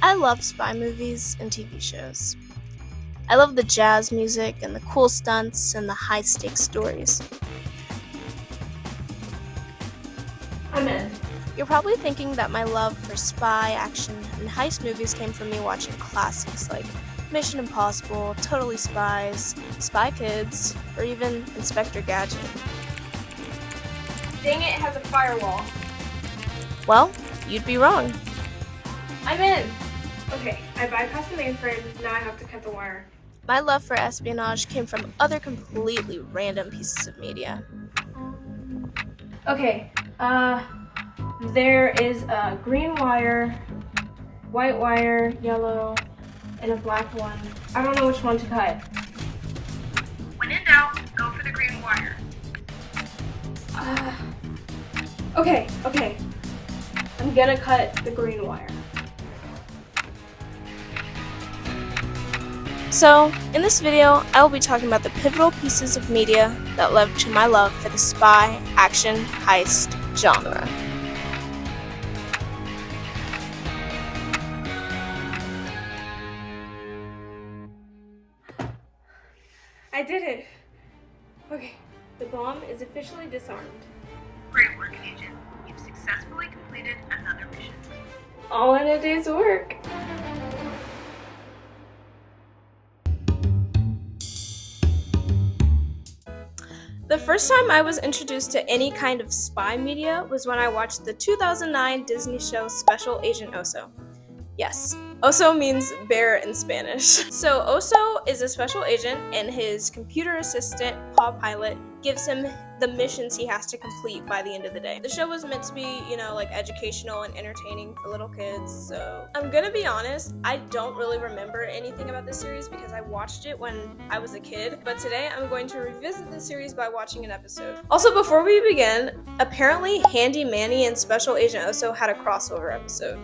I love spy movies and TV shows. I love the jazz music and the cool stunts and the high stakes stories. I'm in. You're probably thinking that my love for spy, action, and heist movies came from me watching classics like Mission Impossible, Totally Spies, Spy Kids, or even Inspector Gadget. Dang it has a firewall. Well, you'd be wrong. I'm in. Okay, I bypassed the mainframe, now I have to cut the wire. My love for espionage came from other completely random pieces of media. Okay, there is a green wire, white wire, yellow, and a black one. I don't know which one to cut. When in doubt, go for the green wire. Okay. I'm gonna cut the green wire. So, in this video, I will be talking about the pivotal pieces of media that led to my love for the spy, action, heist genre. I did it! Okay, the bomb is officially disarmed. Great work, Agent. You've successfully completed another mission. All in a day's work. The first time I was introduced to any kind of spy media was when I watched the 2009 Disney show Special Agent Oso. Yes, Oso means bear in Spanish. So Oso is a special agent, and his computer assistant, Paw Pilot, gives him the missions he has to complete by the end of the day. The show was meant to be, like educational and entertaining for little kids, so I'm gonna be honest, I don't really remember anything about this series because I watched it when I was a kid, but today I'm going to revisit the series by watching an episode. Also, before we begin, apparently Handy Manny and Special Agent Oso had a crossover episode.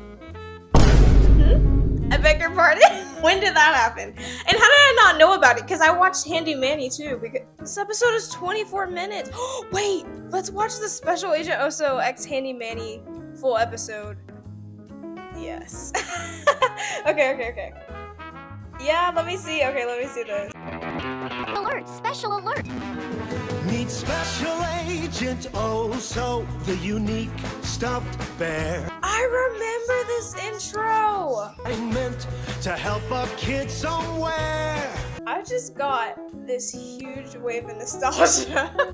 I beg your pardon? When did that happen? And how did I not know about it? Because I watched Handy Manny too. Because this episode is 24 minutes. Wait, let's watch the Special Agent Oso x Handy Manny full episode. Yes. Okay. Yeah, let me see. Okay, let me see this. Alert! Special alert! Meet Special Agent Oso, the unique stuffed bear. I remember this intro. I meant to help a kid somewhere. I just got this huge wave of nostalgia.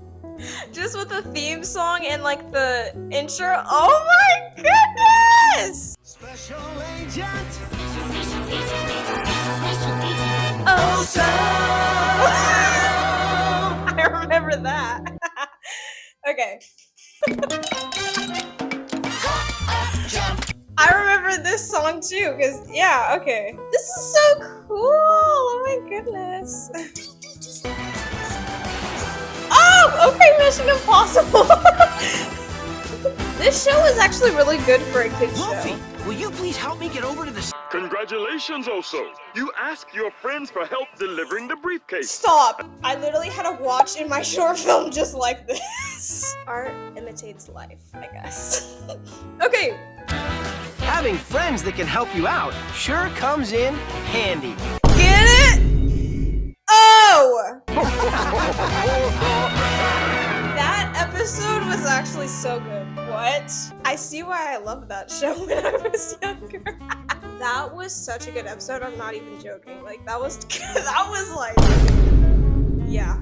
Just with the theme song and like the intro. Oh my goodness! Special Agent Oso! I remember that. Okay. I remember this song too, because, yeah, okay. This is so cool! Oh my goodness. Oh! Okay, Mission Impossible! This show is actually really good for a kid's show. Wolfie, will you please help me get over to the... Congratulations, Oso! You asked your friends for help delivering the briefcase. Stop! I literally had a watch in my short film just like this. Art imitates life, I guess. Okay. Having friends that can help you out sure comes in handy. Get it? Oh! That episode was actually so good. What? I see why I loved that show when I was younger. That was such a good episode, I'm not even joking. Like, that was like, yeah.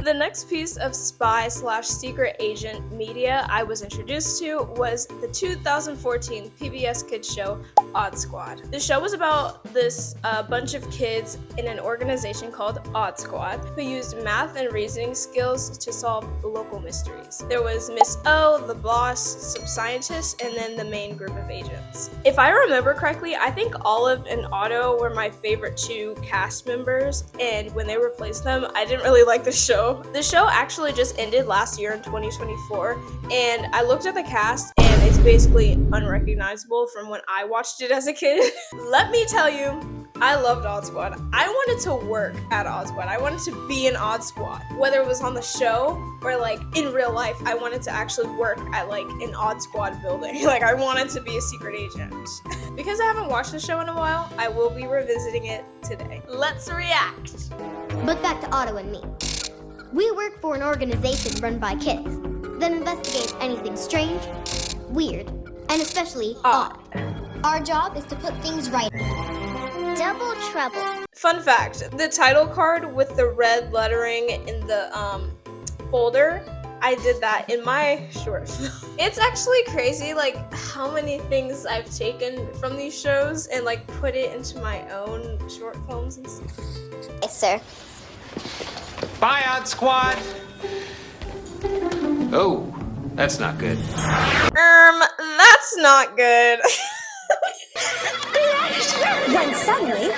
The next piece of spy/secret agent media I was introduced to was the 2014 PBS kids show Odd Squad. The show was about this bunch of kids in an organization called Odd Squad who used math and reasoning skills to solve local mysteries. There was Miss O, the boss, some scientists, and then the main group of agents. If I remember correctly, I think Olive and Otto were my favorite two cast members, and when they replaced them, I didn't really like the show. The show actually just ended last year in 2024, and I looked at the cast, and it's basically unrecognizable from when I watched it as a kid. Let me tell you, I loved Odd Squad. I wanted to work at Odd Squad. I wanted to be an Odd Squad. Whether it was on the show or like in real life, I wanted to actually work at like an Odd Squad building. Like I wanted to be a secret agent. Because I haven't watched the show in a while, I will be revisiting it today. Let's react. But back to Otto and me. We work for an organization run by kids that investigates anything strange, weird, and especially odd. Our job is to put things right. Double trouble. Fun fact, the title card with the red lettering in the folder, I did that in my short film. It's actually crazy like how many things I've taken from these shows and like put it into my own short films and stuff. Yes, sir. Bye, Odd Squad! Oh, that's not good. That's not good. When suddenly...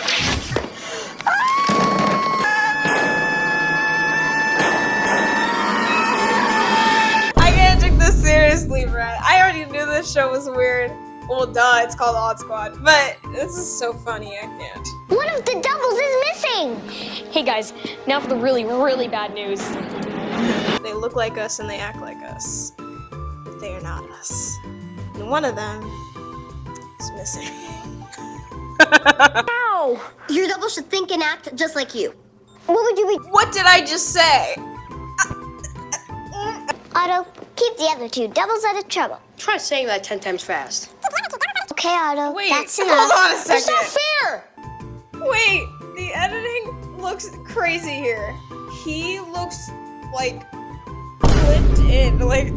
I can't take this seriously, Brad. I already knew this show was weird. Well, duh, it's called Odd Squad. But this is so funny, I can't. One of the doubles is missing! Hey guys, now for the really, really bad news. They look like us and they act like us, but they are not us. And one of them is missing. Ow! Your double should think and act just like you. What would you be? What did I just say? Otto, keep the other two doubles out of trouble. Try saying that 10 times fast. Okay, Otto, Wait, that's hold enough. on a second. It's not fair! Wait, the editing looks crazy here. He looks like clipped in, like,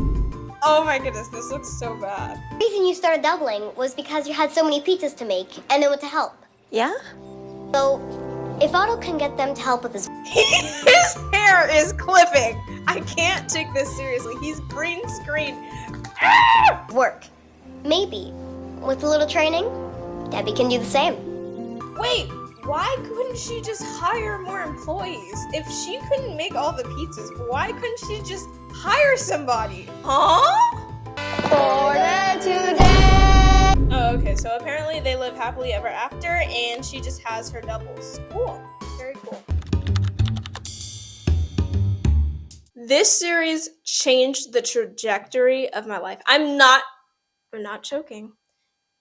oh my goodness, this looks so bad. The reason you started doubling was because you had so many pizzas to make and no one to help. Yeah? So, if Otto can get them to help with his His hair is clipping. I can't take this seriously. He's green screen. work, maybe, with a little training, Debbie can do the same. Wait, why couldn't she just hire more employees? If she couldn't make all the pizzas, why couldn't she just hire somebody? Huh? Order today! Oh, okay, so apparently they live happily ever after and she just has her doubles. Cool. Very cool. This series changed the trajectory of my life. I'm not joking.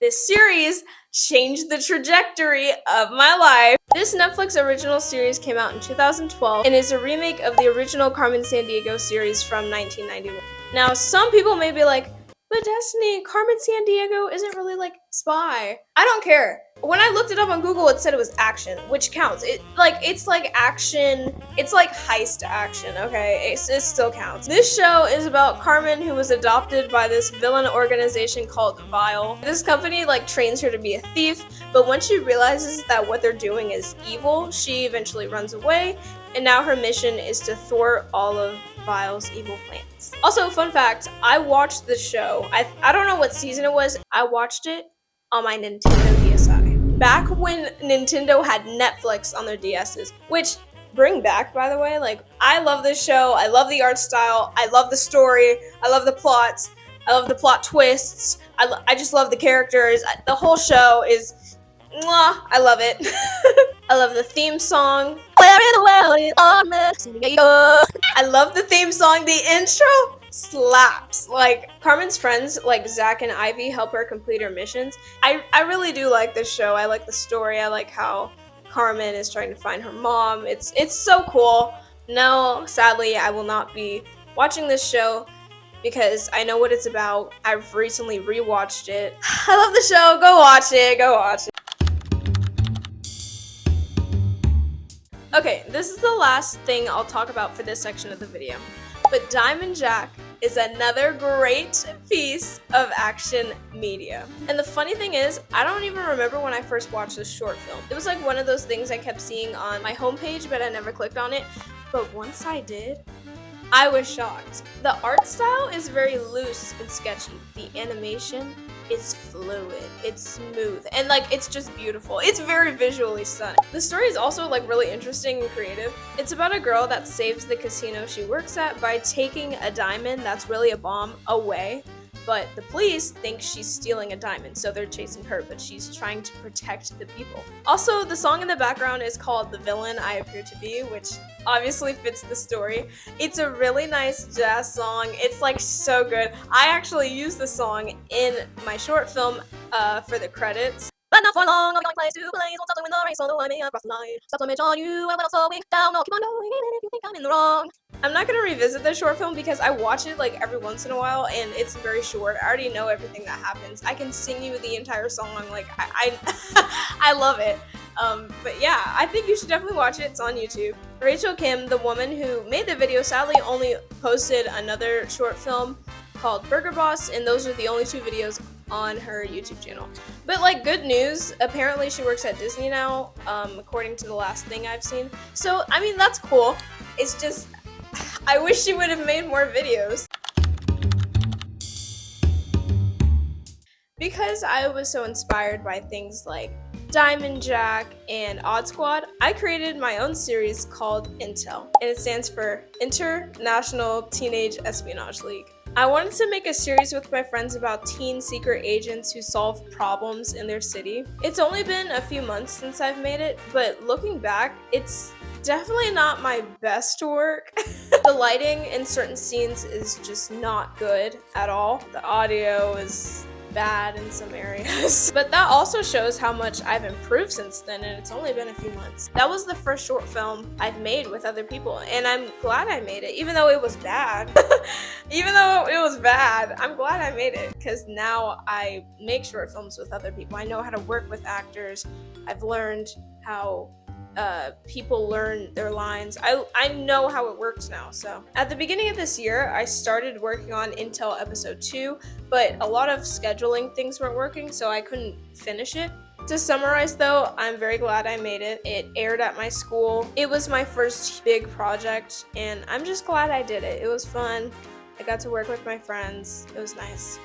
This series changed the trajectory of my life. This Netflix original series came out in 2012 and is a remake of the original Carmen Sandiego series from 1991. Now, some people may be like, but Destiny, Carmen Sandiego isn't really like spy. I don't care. When I looked it up on Google, it said it was action, which counts. It's like action. It's like heist action, okay? It still counts. This show is about Carmen, who was adopted by this villain organization called Vile. This company like trains her to be a thief, but when she realizes that what they're doing is evil, she eventually runs away, and now her mission is to thwart all of Vile's evil plans. Also, fun fact, I watched the show. I don't know what season it was. I watched it on my Nintendo DSi. Back when Nintendo had Netflix on their DSs, which bring back, by the way. Like, I love this show. I love the art style. I love the story. I love the plots. I love the plot twists. I just love the characters. The whole show is, mwah, I love it. I love the theme song. I love the theme song. The intro slaps. Like, Carmen's friends, like Zach and Ivy, help her complete her missions. I really do like this show. I like the story. I like how Carmen is trying to find her mom. It's so cool. No, sadly, I will not be watching this show because I know what it's about. I've recently rewatched it. I love the show. Go watch it. Go watch it. Okay, this is the last thing I'll talk about for this section of the video. But Diamond Jack is another great piece of action media. And the funny thing is, I don't even remember when I first watched this short film. It was like one of those things I kept seeing on my homepage, but I never clicked on it. But once I did, I was shocked. The art style is very loose and sketchy. The animation is fluid, it's smooth, and like it's just beautiful. It's very visually stunning. The story is also like really interesting and creative. It's about a girl that saves the casino she works at by taking a diamond that's really a bomb away but the police think she's stealing a diamond, so they're chasing her, but she's trying to protect the people. Also, the song in the background is called The Villain I Appear to Be, which obviously fits the story. It's a really nice jazz song. It's like so good. I actually used the song in my short film for the credits. But not for long, I'll be going place to place. Won't stop doing the race on the way across the line. Stop to mention you, I will also wink down. I'll keep on going even if you think I'm in the wrong. I'm not gonna revisit the short film because I watch it like every once in a while and it's very short. I already know everything that happens. I can sing you the entire song. Like I love it. But yeah, I think you should definitely watch it. It's on YouTube. Rachel Kim, the woman who made the video, sadly only posted another short film called Burger Boss, and those are the only 2 videos on her YouTube channel. But like, good news, apparently she works at Disney now, according to the last thing I've seen. So I mean, that's cool. It's just, I wish she would have made more videos. Because I was so inspired by things like Diamond Jack and Odd Squad, I created my own series called Intel, and it stands for International Teenage Espionage League. I wanted to make a series with my friends about teen secret agents who solve problems in their city. It's only been a few months since I've made it, but looking back, it's definitely not my best work. The lighting in certain scenes is just not good at all. The audio is bad in some areas. But that also shows how much I've improved since then, and it's only been a few months. That was the first short film I've made with other people, and I'm glad I made it, even though it was bad. Even though it was bad, I'm glad I made it, because now I make short films with other people. I know how to work with actors. I've learned how people learn their lines. I know how it works now. So at the beginning of this year, I started working on Intel episode 2, but a lot of scheduling things weren't working, so I couldn't finish it. To summarize though, I'm very glad I made it. It aired at my school. It was my first big project, and I'm just glad I did it. It was fun. I got to work with my friends. It was nice.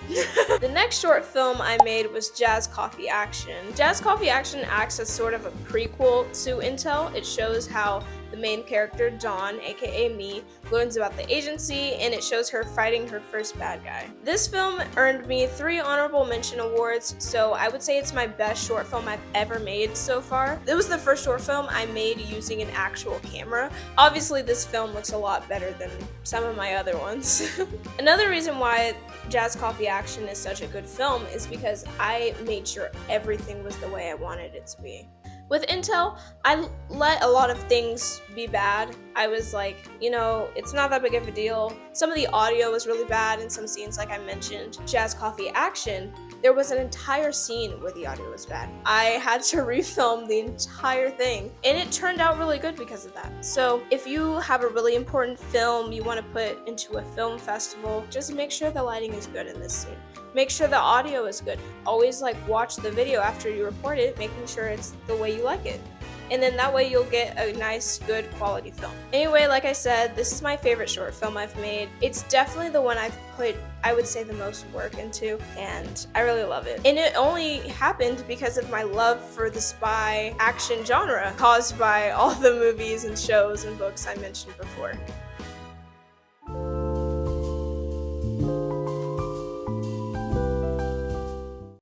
The next short film I made was Jazz Coffee Action. Jazz Coffee Action acts as sort of a prequel to Intel. It shows how the main character, Dawn, aka me, learns about the agency, and it shows her fighting her first bad guy. This film earned me 3 honorable mention awards, so I would say it's my best short film I've ever made so far. It was the first short film I made using an actual camera. Obviously, this film looks a lot better than some of my other ones. Another reason why Jazz Coffee Action is such a good film is because I made sure everything was the way I wanted it to be. With Intel, I let a lot of things be bad. I was like, you know, it's not that big of a deal. Some of the audio was really bad in some scenes, like I mentioned. Jazz Coffee Action, there was an entire scene where the audio was bad. I had to refilm the entire thing, and it turned out really good because of that. So if you have a really important film you want to put into a film festival, just make sure the lighting is good in this scene. Make sure the audio is good. Always like watch the video after you record it, making sure it's the way you like it. And then that way you'll get a nice, good quality film. Anyway, like I said, this is my favorite short film I've made. It's definitely the one I've put, I would say, the most work into, and I really love it. And it only happened because of my love for the spy action genre, caused by all the movies and shows and books I mentioned before.